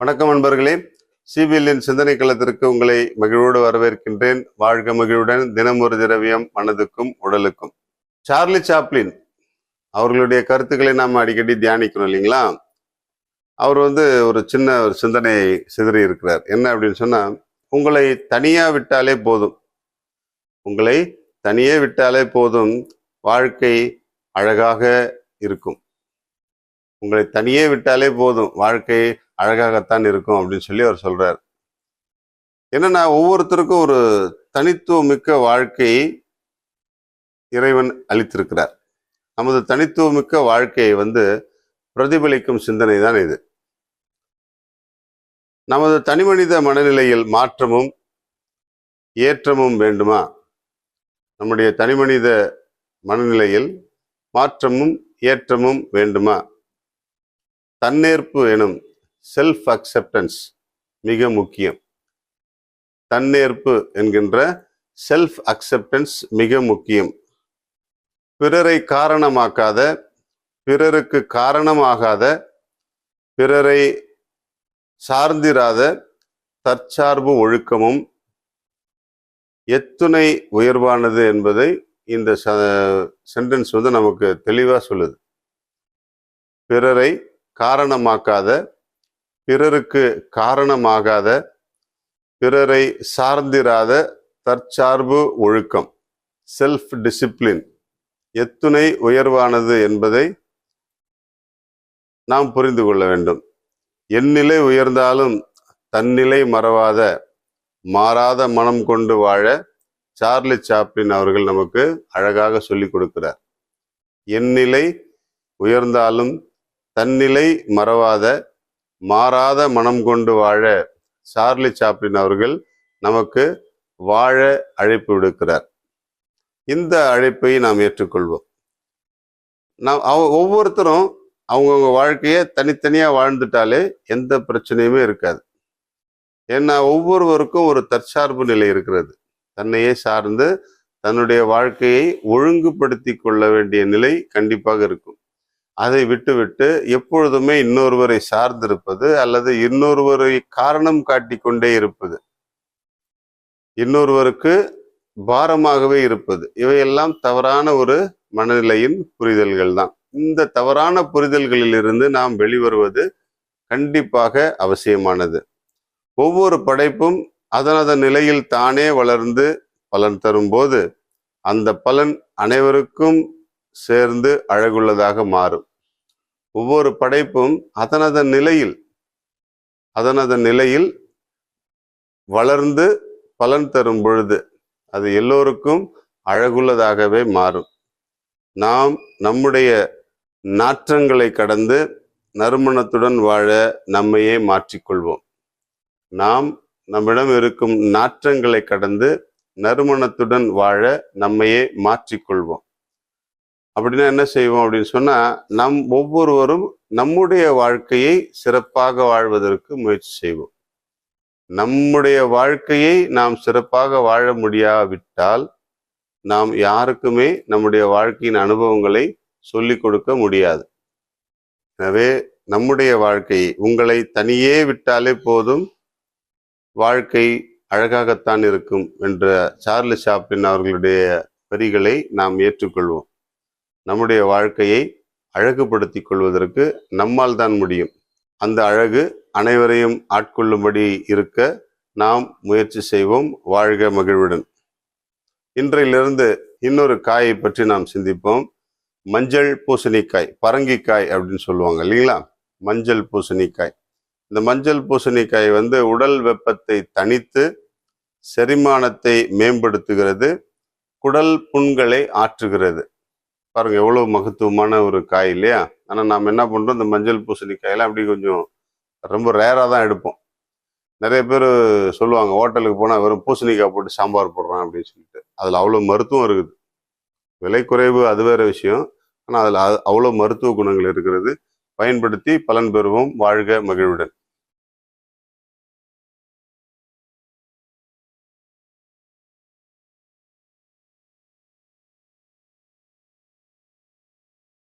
வணக்கம் நண்பர்களே, சிபிஎல்லின் சிந்தனை களத்திற்கு உங்களை மகிழ்வோடு வரவேற்கின்றேன். வாழ்க மகிழ்வுடன். தினம் ஒரு திரவியம், மனதுக்கும் உடலுக்கும். சார்லி சாப்ளின் அவர்களுடைய கருத்துக்களை நாம் அடிக்கடி தியானிக்கணும் இல்லைங்களா? அவர் ஒரு சின்ன சிந்தனை சிதறி இருக்கிறார். என்ன அப்படின்னு சொன்னா, உங்களை தனியா விட்டாலே போதும், உங்களை தனியே விட்டாலே போதும், வாழ்க்கை அழகாக இருக்கும். உங்களை தனியே விட்டாலே போதும், வாழ்க்கை அழகாகத்தான் இருக்கும் அப்படின்னு சொல்லி அவர் சொல்றார். என்னன்னா, ஒவ்வொருத்தருக்கும் ஒரு தனித்துவமிக்க வாழ்க்கையை இறைவன் அளித்திருக்கிறார். நமது தனித்துவமிக்க வாழ்க்கையை பிரதிபலிக்கும் சிந்தனை தான் இது. நமது தனிமனித மனநிலையில் மாற்றமும் ஏற்றமும் வேண்டுமா? நம்முடைய தனிமனித மனநிலையில் மாற்றமும் ஏற்றமும் வேண்டுமா? தன்னேற்பு எனும் செல்ஃப் அக்செப்டன்ஸ் மிக முக்கியம். தன்னேற்பு என்கின்ற செல்ஃப் அக்செப்டன்ஸ் மிக முக்கியம். பிறரை காரணமாக்காத, பிறருக்கு காரணமாகாத, பிறரை சார்ந்திராத தற்சார்பு ஒழுக்கமும் எத்துணை உயர்வானது என்பதை இந்த சென்டென்ஸ் நமக்கு தெளிவாக சொல்லுது. பிறரை காரணமாக்காத, பிறருக்கு காரணமாகாத, பிறரை சார்ந்திராத தற்சார்பு ஒழுக்கம், செல்ஃப் டிசிப்ளின் எத்துணை உயர்வானது என்பதை நாம் புரிந்து கொள்ள வேண்டும். எந்நிலை உயர்ந்தாலும் தன்னிலை மறவாத, மாறாத மனம் கொண்டு வாழ சார்லி சாப்ளின் அவர்கள் நமக்கு அழகாக சொல்லிக் கொடுக்கிறார். எந்நிலை உயர்ந்தாலும் தன்னிலை மறவாத, மாறாத மனம் கொண்டு வாழ சார்லி சாப்ளின் அவர்கள் நமக்கு வாழ அழைப்பு விடுக்கிறார். இந்த அழைப்பை நாம் ஏற்றுக்கொள்வோம். ஒவ்வொருத்தரும் அவங்கவுங்க வாழ்க்கையை தனித்தனியாக வாழ்ந்துட்டாலே எந்த பிரச்சனையுமே இருக்காது. ஏன்னா ஒவ்வொருவருக்கும் ஒரு தற்சார்பு நிலை இருக்கிறது. தன்னையே சார்ந்து தன்னுடைய வாழ்க்கையை ஒழுங்குபடுத்தி கொள்ள வேண்டிய நிலை கண்டிப்பாக இருக்கும். அதை விட்டுவிட்டு எப்பொழுதுமே இன்னொருவரை சார்ந்திருப்பது அல்லது இன்னொருவரை காரணம் காட்டி கொண்டே இருப்பது, இன்னொருவருக்கு பாரமாகவே இருப்பது, இவையெல்லாம் தவறான ஒரு மனநிலையின் புரிதல்கள் தான். இந்த தவறான புரிதல்களிலிருந்து நாம் வெளிவருவது கண்டிப்பாக அவசியமானது. ஒவ்வொரு படைப்பும் அதனதன் நிலையில் தானே வளர்ந்து பலன் தரும்போது அந்த பலன் அனைவருக்கும் சேர்ந்து அழகுள்ளதாக மாறும். ஒவ்வொரு படைப்பும் அதனதன் நிலையில் வளர்ந்து பலன் தரும் பொழுது அது எல்லோருக்கும் அழகுள்ளதாகவே மாறும். நாம் நம்முடைய நாற்றங்களை கடந்து நறுமணத்துடன் வாழ நம்மையே மாற்றிக்கொள்வோம். நாம் நம்மிடம் இருக்கும் நாற்றங்களை கடந்து நறுமணத்துடன் வாழ நம்மையே மாற்றிக்கொள்வோம். அப்படின்னா என்ன செய்வோம் அப்படின்னு சொன்னா, நம் ஒவ்வொருவரும் நம்முடைய வாழ்க்கையை சிறப்பாக வாழ்வதற்கு முயற்சி செய்வோம். நம்முடைய வாழ்க்கையை நாம் சிறப்பாக வாழ முடியாவிட்டால் நாம் யாருக்குமே நம்முடைய வாழ்க்கையின் அனுபவங்களை சொல்லிக் கொடுக்க முடியாது. எனவே நம்முடைய வாழ்க்கை, உங்களை தனியே விட்டாலே போதும், வாழ்க்கை அழகாகத்தான் இருக்கும் என்ற சார்லி சாப்ளின் அவர்களுடைய வரிகளை நாம் ஏற்றுக்கொள்வோம். நம்முடைய வாழ்க்கையை அழகுபடுத்திக் கொள்வதற்கு நம்மால் தான் முடியும். அந்த அழகு அனைவரையும் ஆட்கொள்ளும்படி இருக்க நாம் முயற்சி செய்வோம். வாழ்க மகிழ்வுடன். இன்றையிலிருந்து இன்னொரு காயை பற்றி நாம் சிந்திப்போம். மஞ்சள் பூசணிக்காய், பரங்கிக்காய் அப்படின்னு சொல்லுவாங்க இல்லைங்களா? மஞ்சள் பூசணிக்காய். இந்த மஞ்சள் பூசணிக்காய் உடல் வெப்பத்தை தணித்து செரிமானத்தை மேம்படுத்துகிறது, குடல் புண்களை ஆற்றுகிறது. பாருங்க, எவ்வளவு மகத்துவமான ஒரு காய் இல்லையா? ஆனா நாம் என்ன பண்றோம், இந்த மஞ்சள் பூசணிக்காயெல்லாம் அப்படி கொஞ்சம் ரொம்ப ரேரா தான் எடுப்போம். நிறைய பேர் சொல்லுவாங்க, ஹோட்டலுக்கு போனா வெறும் பூசணிக்காய் போட்டு சாம்பார் போடுறான் அப்படின்னு சொல்லிட்டு. அதுல அவ்வளவு மருத்துவம் இருக்குது. விலை குறைவு அது வேற விஷயம், ஆனா அதுல அவ்வளவு மருத்துவ குணங்கள் இருக்கிறது. பயன்படுத்தி பலன் பெறுவோம். வாழ்க மகிழ்வுடன்.